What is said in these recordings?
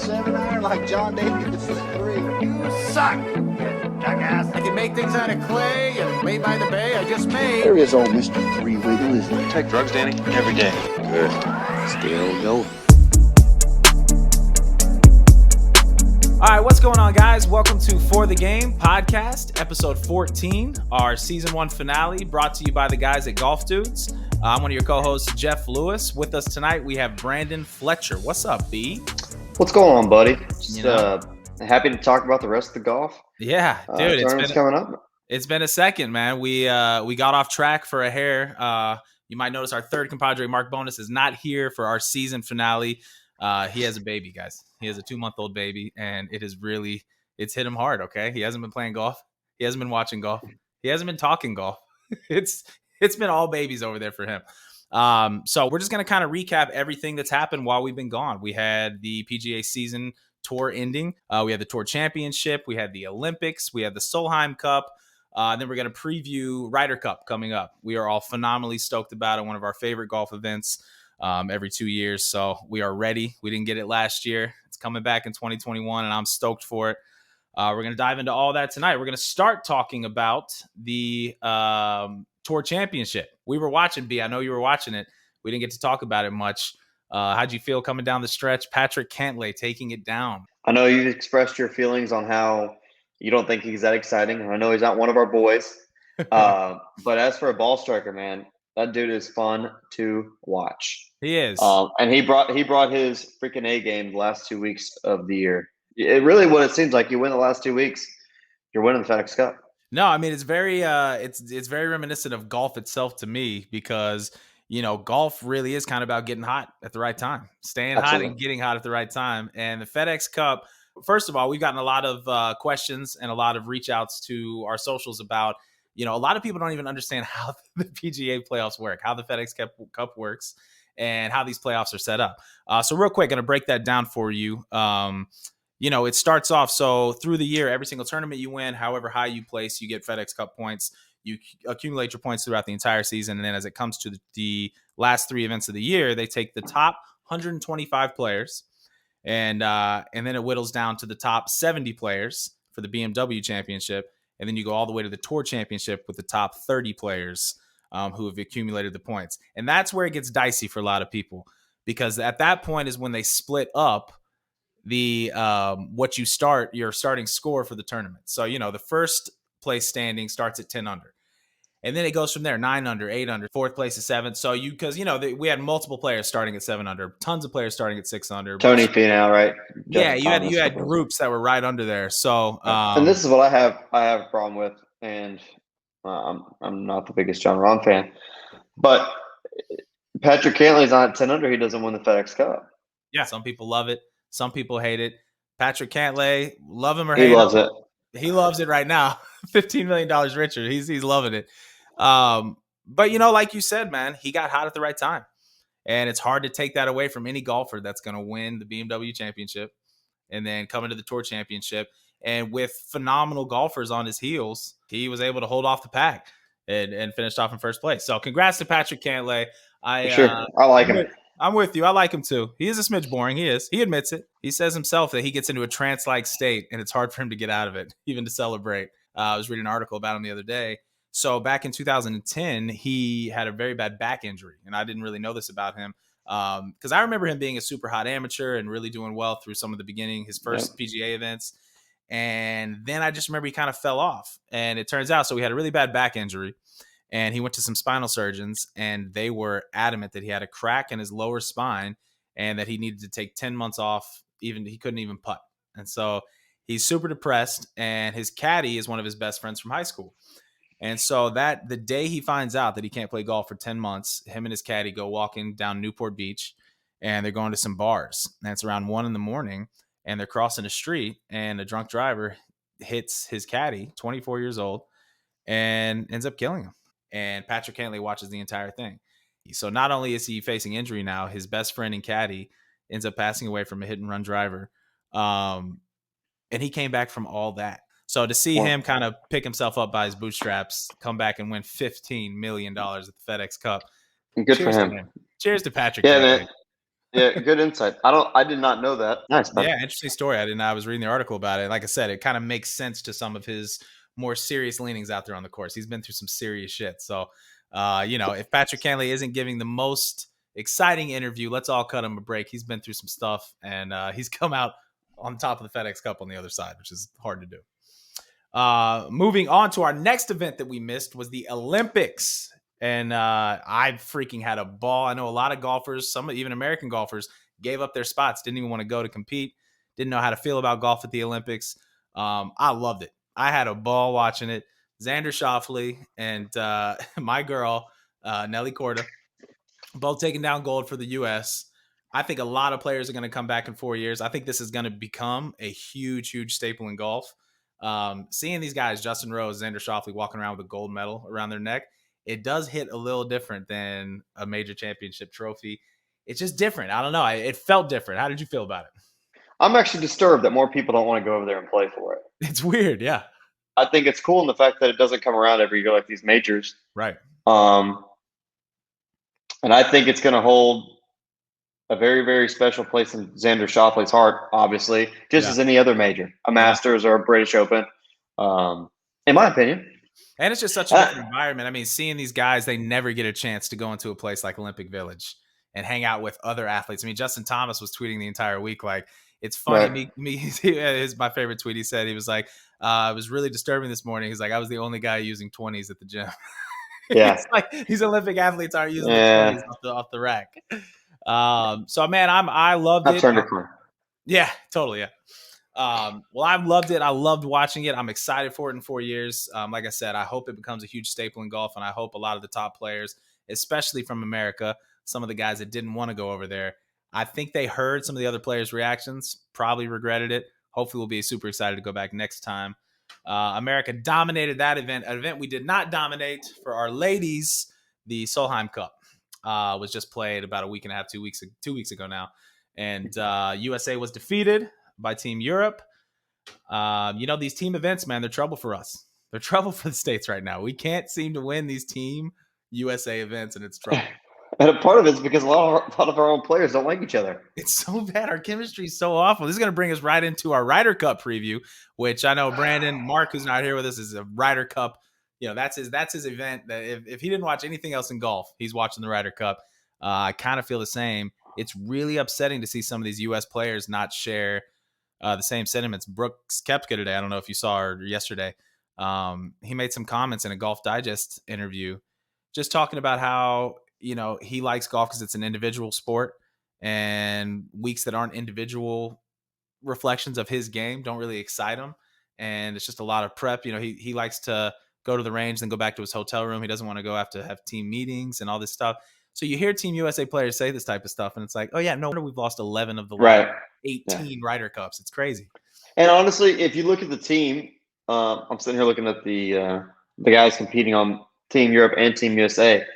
7-iron like John Davis at 3. You suck, you jackass. I can make things out of clay and made by the bay. I just made. There is old Mr. Three Wiggle, isn't there? Take drugs, Danny? Every day. Good. Still going. All right, what's going on, guys? Welcome to For the Game podcast, episode 14, our season 1 finale, brought to you by the guys at GolfDoods. I'm one of your co-hosts, Jeff Lewis. With us tonight, we have Brandon Fletcher. What's up, B? What's going on, buddy? Just happy to talk about the rest of the golf. Yeah, dude, coming up. It's been a second, man. We got off track for a hair. You might notice our third compadre, Mark Bonus, is not here for our season finale. He has a baby, guys. He has a 2-month-old baby, and it's hit him hard, okay? He hasn't been playing golf. He hasn't been watching golf. He hasn't been talking golf. It's been all babies over there for him. So we're just going to kind of recap everything that's happened while we've been gone. We had the PGA season tour ending. We had the Tour Championship. We had the Olympics. We had the Solheim Cup. And then we're going to preview Ryder Cup coming up. We are all phenomenally stoked about it. One of our favorite golf events every 2 years. So we are ready. We didn't get it last year. It's coming back in 2021, and I'm stoked for it. We're going to dive into all that tonight. We're going to start talking about the Tour Championship. We were watching, B. I know you were watching it. We didn't get to talk about it much. How'd you feel coming down the stretch? Patrick Cantlay taking it down. I know you've expressed your feelings on how you don't think he's that exciting. I know he's not one of our boys. But as for a ball striker, man, that dude is fun to watch. He is. And he brought his freaking A game the last 2 weeks of the year. It really what it seems like. You win the last 2 weeks, you're winning the FedEx Cup. No, I mean, it's very it's very reminiscent of golf itself to me because, you know, golf really is kind of about getting hot at the right time, staying hot and getting hot at the right time. And the FedEx Cup, first of all, we've gotten a lot of questions and a lot of reach outs to our socials about, you know, a lot of people don't even understand how the PGA playoffs work, how the FedEx Cup works, and how these playoffs are set up. So real quick, going to break that down for you. You know, it starts off, so through the year, every single tournament you win, however high you place, you get FedEx Cup points. You accumulate your points throughout the entire season. And then as it comes to the last 3 events of the year, they take the top 125 players and then it whittles down to the top 70 players for the BMW Championship. And then you go all the way to the Tour Championship with the top 30 players who have accumulated the points. And that's where it gets dicey for a lot of people, because at that point is when they split up the your starting score for the tournament. So, you know, the first place standing starts at 10 under. And then it goes from there, 9 under, 8 under, fourth place is 7. So we had multiple players starting at 7 under, tons of players starting at 6 under. Tony Finau, right? Yeah, you had groups that were right under there. So and this is what I have a problem with, and I'm not the biggest John Rahm fan, but Patrick Cantlay's not at 10 under. He doesn't win the FedEx Cup. Yeah, some people love it. Some people hate it. Patrick Cantlay, love him or hate him. He loves it. He loves it right now. $15 million richer. He's loving it. But, you know, like you said, man, he got hot at the right time. And it's hard to take that away from any golfer that's going to win the BMW Championship and then come into the Tour Championship. And with phenomenal golfers on his heels, he was able to hold off the pack and finished off in first place. So congrats to Patrick Cantlay. I like him. I'm with you. I like him too. He is a smidge boring. He is. He admits it. He says himself that he gets into a trance-like state, and it's hard for him to get out of it, even to celebrate. I was reading an article about him the other day. So back in 2010, he had a very bad back injury, and I didn't really know this about him because I remember him being a super hot amateur and really doing well through some of the beginning, his first PGA events. And then I just remember he kind of fell off, and it turns out, so he had a really bad back injury. And he went to some spinal surgeons, and they were adamant that he had a crack in his lower spine and that he needed to take 10 months off. He couldn't even putt. And so he's super depressed, and his caddy is one of his best friends from high school. And so the day he finds out that he can't play golf for 10 months, him and his caddy go walking down Newport Beach, and they're going to some bars. And it's around 1 a.m, and they're crossing a street, and a drunk driver hits his caddy, 24 years old, and ends up killing him. And Patrick Cantlay watches the entire thing. So not only is he facing injury now, his best friend and caddy ends up passing away from a hit and run driver. And he came back from all that. So to see him kind of pick himself up by his bootstraps, come back and win $15 million at the FedEx Cup. Good for him. Cheers to Patrick. Yeah, Cantlay. man. Yeah, good insight. I did not know that. Nice, bud. Yeah, interesting story. I was reading the article about it. Like I said, it kind of makes sense to some of his more serious leanings out there on the course. He's been through some serious shit. So, if Patrick Cantlay isn't giving the most exciting interview, let's all cut him a break. He's been through some stuff, and he's come out on top of the FedEx Cup on the other side, which is hard to do. Moving on to our next event that we missed was the Olympics. And I freaking had a ball. I know a lot of golfers, some even American golfers, gave up their spots, didn't even want to go to compete, didn't know how to feel about golf at the Olympics. I loved it. I had a ball watching it. Xander Schauffele and my girl, Nelly Korda, both taking down gold for the U.S. I think a lot of players are going to come back in 4 years. I think this is going to become a huge, huge staple in golf. Seeing these guys, Justin Rose, Xander Schauffele, walking around with a gold medal around their neck, it does hit a little different than a major championship trophy. It's just different. I don't know. It felt different. How did you feel about it? I'm actually disturbed that more people don't want to go over there and play for it. It's weird, yeah. I think it's cool in the fact that it doesn't come around every year like these majors. Right. And I think it's going to hold a very, very special place in Xander Schauffele's heart, obviously, just as any other major, a Masters or a British Open, in my opinion. And it's just such a different environment. I mean, seeing these guys, they never get a chance to go into a place like Olympic Village and hang out with other athletes. I mean, Justin Thomas was tweeting the entire week, like, it's funny. Right. Is my favorite tweet. He said, he was like, it was really disturbing this morning. He's like, I was the only guy using 20s at the gym. Yeah. It's like these Olympic athletes aren't using the 20s off the rack. So, man, I loved it. I've turned a corner. Yeah, totally. Yeah. Well, I loved it. I loved watching it. I'm excited for it in 4 years. Like I said, I hope it becomes a huge staple in golf, and I hope a lot of the top players, especially from America, some of the guys that didn't want to go over there, I think they heard some of the other players' reactions, probably regretted it. Hopefully we'll be super excited to go back next time. America dominated that event. An event we did not dominate for our ladies, the Solheim Cup, was just played about a week and a half, 2 weeks ago now. And USA was defeated by Team Europe. These team events, man, they're trouble for us. They're trouble for the States right now. We can't seem to win these Team USA events, and it's trouble. And a part of it is because a lot of our own players don't like each other. It's so bad. Our chemistry is so awful. This is going to bring us right into our Ryder Cup preview, which I know Brandon, Mark, who's not here with us, is a Ryder Cup. That's his event. That if he didn't watch anything else in golf, he's watching the Ryder Cup. I kind of feel the same. It's really upsetting to see some of these U.S. players not share the same sentiments. Brooks Kepka today, I don't know if you saw her yesterday, he made some comments in a Golf Digest interview just talking about how, he likes golf because it's an individual sport, and weeks that aren't individual reflections of his game don't really excite him. And it's just a lot of prep. He likes to go to the range, then go back to his hotel room. He doesn't want to go have to have team meetings and all this stuff. So you hear Team USA players say this type of stuff, and it's like, oh yeah, no wonder we've lost 11 of the last 18 Ryder Cups. It's crazy. And honestly, if you look at the team, I'm sitting here looking at the guys competing on Team Europe and Team USA.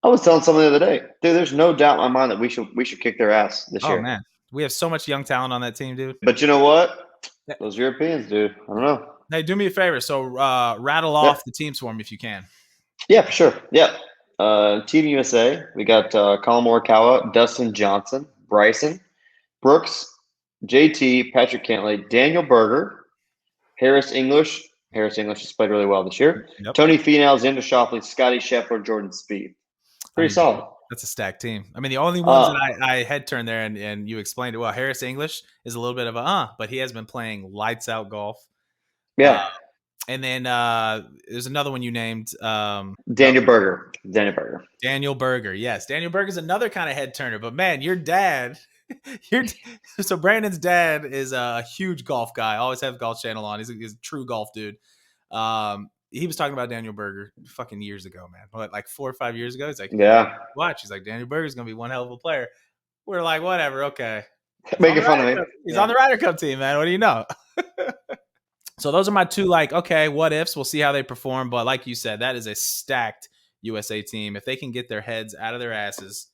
I was telling someone the other day, dude, there's no doubt in my mind that we should kick their ass this year. Oh man, we have so much young talent on that team, dude. But you know what? Those Europeans, dude, I don't know. Hey, do me a favor. So rattle off the teams for me if you can. Yeah, for sure. Yeah. Team USA, we got Colin Morikawa, Dustin Johnson, Bryson, Brooks, JT, Patrick Cantlay, Daniel Berger, Harris English. Harris English has played really well this year. Yep. Tony Finau, Xander Schauffele, Scotty Scheffler, Jordan Spieth. Pretty solid. That's a stacked team. I mean, the only ones that I head turned there, and you explained it well. Harris English is a little bit of but he has been playing lights out golf. Yeah. And then there's another one you named. Daniel Berger. Daniel Berger. Yes. Daniel Berger is another kind of head turner. But, man, your dad so Brandon's dad is a huge golf guy. Always have Golf Channel on. He's a true golf dude. He was talking about Daniel Berger fucking years ago, man. Like 4 or 5 years ago. He's like, yeah. Watch. He's like, Daniel Berger's going to be one hell of a player. We're like, whatever. Okay. Making fun of me. He's on the Ryder Cup team, man. What do you know? So those are my two, what ifs. We'll see how they perform. But like you said, that is a stacked USA team. If they can get their heads out of their asses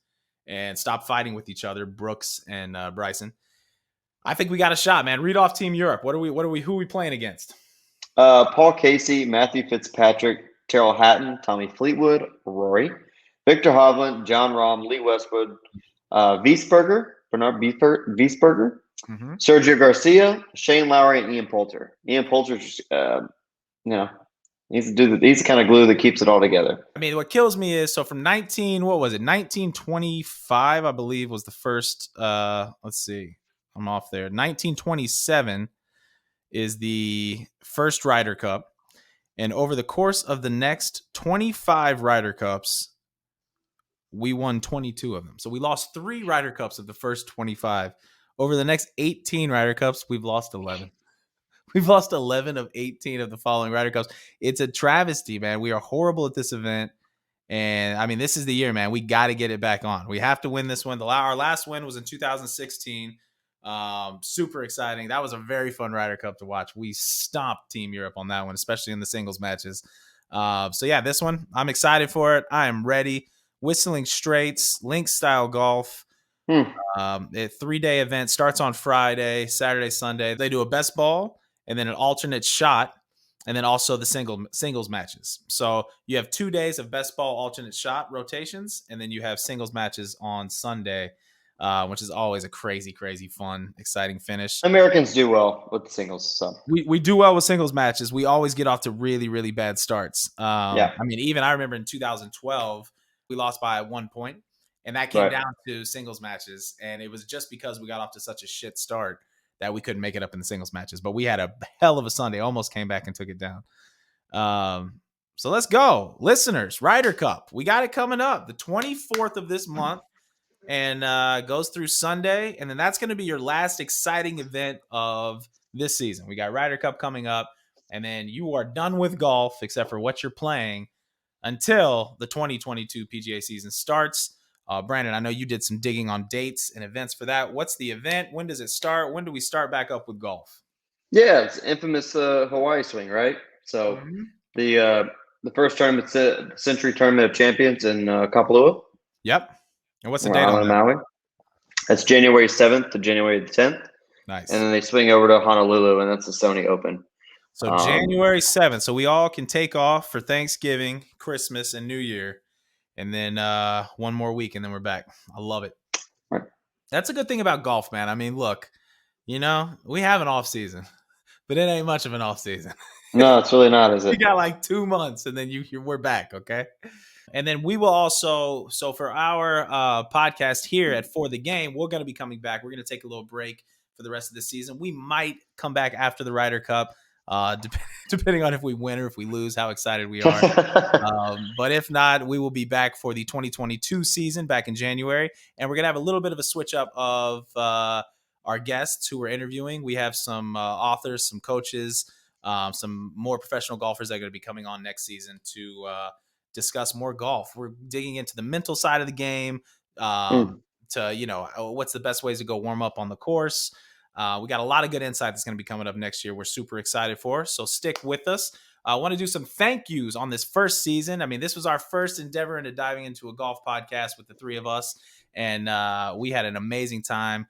and stop fighting with each other, Brooks and Bryson, I think we got a shot, man. Read off Team Europe. Who are we playing against? Paul Casey, Matthew Fitzpatrick, Terrell Hatton, Tommy Fleetwood, Rory, Victor Hovland, John Rahm, Lee Westwood, Bernard Wiesberger, Mm-hmm. Sergio Garcia, Shane Lowry, and Ian Poulter. Ian Poulter's, he's the kind of glue that keeps it all together. I mean, what kills me is, so from 1925, I believe, was the first, let's see, I'm off there. 1927 is the first Ryder Cup. And over the course of the next 25 Ryder Cups, we won 22 of them. So we lost 3 Ryder Cups of the first 25. Over the next 18 Ryder Cups, we've lost 11. We've lost 11 of 18 of the following Ryder Cups. It's a travesty, man. We are horrible at this event. And I mean, this is the year, man. We got to get it back on. We have to win this one. Our last win was in 2016. Super exciting. That was a very fun Ryder Cup to watch. We stomped Team Europe on that one, especially in the singles matches. So yeah, this one, I'm excited for it. I am ready. Whistling Straits, Link Style Golf. A 3-day event, starts on Friday, Saturday, Sunday. They do a best ball and then an alternate shot, and then also the singles matches. So you have 2 days of best ball, alternate shot rotations, and then you have singles matches on Sunday, which is always a crazy, crazy fun, exciting finish. Americans do well with the singles. So we do well with singles matches. We always get off to really, really bad starts. Yeah. I mean, even I remember in 2012, we lost by 1 point, and that came Right. down to singles matches. And it was just because we got off to such a shit start that we couldn't make it up in the singles matches. But we had a hell of a Sunday, almost came back and took it down. So let's go. Listeners, Ryder Cup. We got it coming up the 24th of this month, and goes through Sunday. And then that's going to be your last exciting event of this season. We got Ryder Cup coming up, and then you are done with golf, except for what you're playing, until the 2022 PGA season starts. Brandon, I know you did some digging on dates and events for that. What's the event? When does it start? When do we start back up with golf? Yeah, it's infamous Hawaii swing, right? So the first tournament, Century Tournament of Champions in Kapalua. Yep. And what's the on date on Island that? Maui. That's January 7th to January the 10th. Nice. And then they swing over to Honolulu, and that's the Sony Open. So January 7th. So we all can take off for Thanksgiving, Christmas, and New Year. And then one more week, and then we're back. I love it. Right. That's a good thing about golf, man. I mean, look, we have an off season, but it ain't much of an off season. No, it's really not, is You it? got like 2 months, and then we're back, okay? And then we will also, so for our podcast here at For the Game, we're going to be coming back. We're going to take a little break for the rest of the season. We might come back after the Ryder Cup, depending on if we win or if we lose, how excited we are. But if not, we will be back for the 2022 season back in January. And we're going to have a little bit of a switch up of our guests who we're interviewing. We have some authors, some coaches, some more professional golfers that are going to be coming on next season to discuss more golf. We're digging into the mental side of the game, to, what's the best ways to go warm up on the course. We got a lot of good insight that's going to be coming up next year. We're super excited for, so stick with us. I want to do some thank yous on this first season. I mean, this was our first endeavor into diving into a golf podcast with the 3 of us, and we had an amazing time.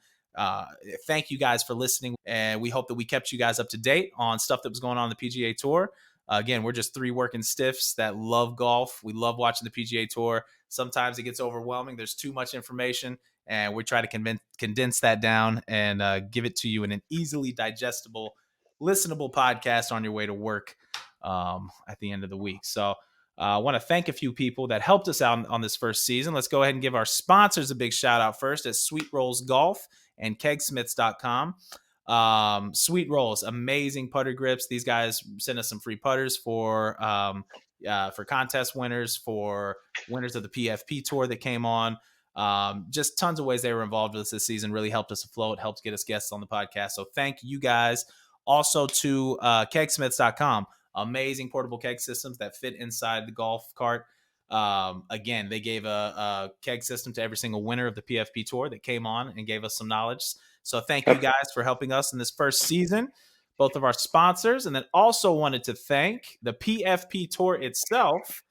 Thank you guys for listening, and we hope that we kept you guys up to date on stuff that was going on the PGA Tour. Again, we're just 3 working stiffs that love golf. We love watching the PGA Tour. Sometimes it gets overwhelming. There's too much information, and we try to condense that down and give it to you in an easily digestible, listenable podcast on your way to work at the end of the week. So I want to thank a few people that helped us out on this first season. Let's go ahead and give our sponsors a big shout out first at Sweet Rolls Golf and kegsmiths.com. Sweet Rolls, amazing putter grips. These guys sent us some free putters for contest winners, for winners of the PFP tour that came on. Just tons of ways they were involved with us this season. Really helped us afloat, helped get us guests on the podcast. So thank you guys. Also to kegsmiths.com, amazing portable keg systems that fit inside the golf cart. Again, they gave a keg system to every single winner of the PFP tour that came on and gave us some knowledge. So thank you guys for helping us in this first season, both of our sponsors, and then also wanted to thank the PFP tour itself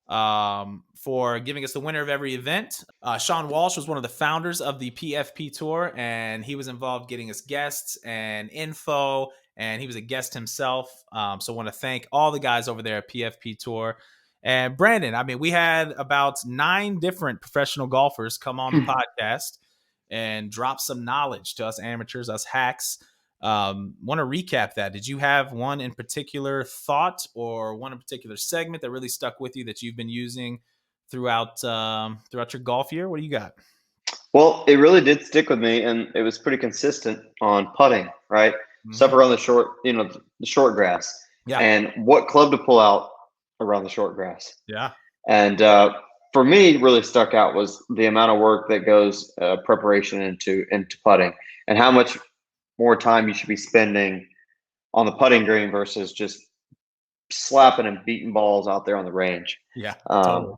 for giving us the winner of every event. Sean Walsh was one of the founders of the PFP tour, and he was involved getting us guests and info, and he was a guest himself. So I want to thank all the guys over there at PFP tour. And Brandon, I mean, we had about 9 different professional golfers come on the podcast and drop some knowledge to us amateurs, us hacks. Want to recap that? Did you have one in particular thought or one in particular segment that really stuck with you that you've been using throughout your golf year? What do you got? Well, it really did stick with me, and it was pretty consistent on putting, right? Mm-hmm. Stuff around the short, the short grass, and what club to pull out around the short grass. Yeah. And for me, really stuck out was the amount of work that goes preparation into putting, and how much more time you should be spending on the putting green versus just slapping and beating balls out there on the range. Yeah. Totally.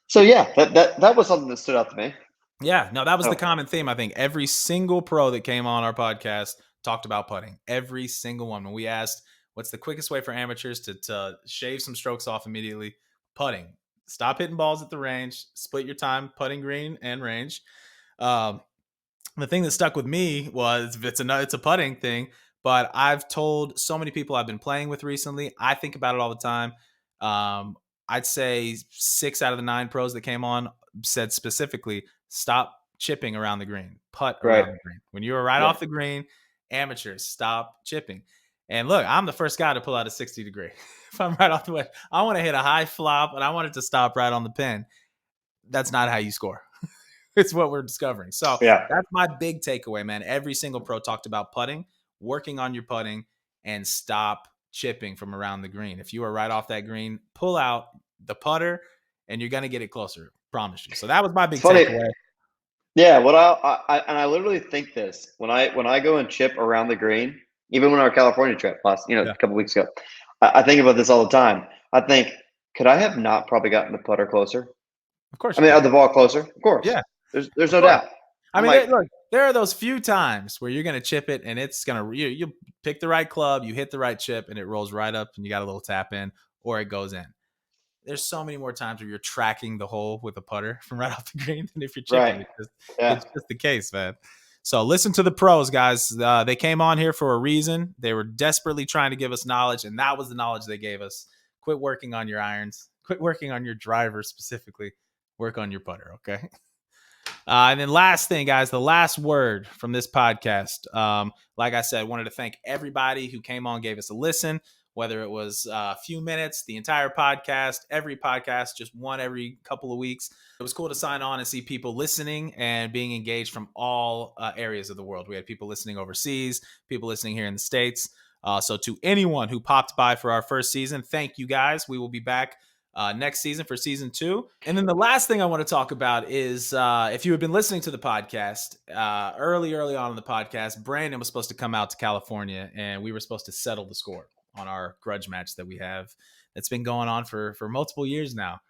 So yeah, that was something that stood out to me. Yeah, no, that was the common theme. I think every single pro that came on our podcast talked about putting. Every single one. When we asked, what's the quickest way for amateurs to shave some strokes off immediately? Putting. Stop hitting balls at the range. Split your time putting green and range. The thing that stuck with me was it's a putting thing, but I've told so many people I've been playing with recently. I think about it all the time. I'd say 6 out of the 9 pros that came on said specifically, stop chipping around the green, putt around the green. When you were right off the green, amateurs, stop chipping. And look, I'm the first guy to pull out a 60 degree. If I'm right off the way, I want to hit a high flop and I want it to stop right on the pin. That's not how you score. It's what we're discovering. So that's my big takeaway, man. Every single pro talked about putting, working on your putting, and stop chipping from around the green. If you are right off that green, pull out the putter and you're going to get it closer. Promise you. So that was my big takeaway. Yeah, what I literally think this when I go and chip around the green, even when our California trip a couple weeks ago, I think about this all the time. I think, could I have not probably gotten the putter closer? Of course. I mean, the ball closer. Of course. Yeah. There's no doubt. I mean, look, there are those few times where you're going to chip it and it's going to, you pick the right club, you hit the right chip and it rolls right up and you got a little tap in or it goes in. There's so many more times where you're tracking the hole with a putter from right off the green than if you're chipping. It's just the case, man. So listen to the pros, guys. They came on here for a reason. They were desperately trying to give us knowledge, and that was the knowledge they gave us. Quit working on your irons. Quit working on your driver specifically. Work on your putter, okay? And then last thing, guys, the last word from this podcast. Like I said, I wanted to thank everybody who came on, gave us a listen, whether it was a few minutes, the entire podcast, every podcast, just one every couple of weeks. It was cool to sign on and see people listening and being engaged from all areas of the world. We had people listening overseas, people listening here in the States. So to anyone who popped by for our first season, thank you guys. We will be back next season for season 2. And then the last thing I want to talk about is if you had been listening to the podcast early on in the podcast, Brandon was supposed to come out to California and we were supposed to settle the score on our grudge match that we have that's been going on for multiple years now.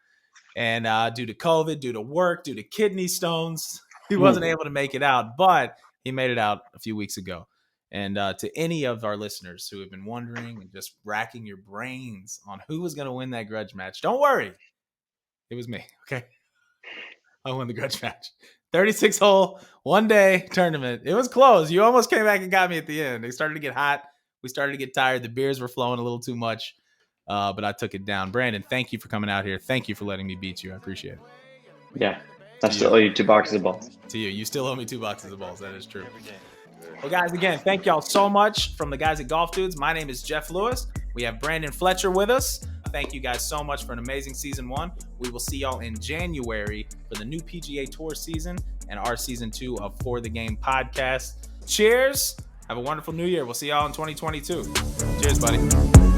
And due to COVID, due to work, due to kidney stones, he wasn't able to make it out, but he made it out a few weeks ago. And to any of our listeners who have been wondering and just racking your brains on who was going to win that grudge match, don't worry. It was me, okay? I won the grudge match. 36-hole, one-day tournament. It was close. You almost came back and got me at the end. It started to get hot. We started to get tired. The beers were flowing a little too much, but I took it down. Brandon, thank you for coming out here. Thank you for letting me beat you. I appreciate it. Yeah, I still owe you 2 boxes of balls. To you. You still owe me 2 boxes of balls. That is true. Well, guys, again, thank y'all so much from the guys at GolfDoods. My name is Jeff Lewis. We have Brandon Fletcher with us. Thank you guys so much for an amazing season 1. We will see y'all in January for the new PGA Tour season and our season 2 of For the Game podcast. Cheers. Have a wonderful new year. We'll see y'all in 2022. Cheers, buddy.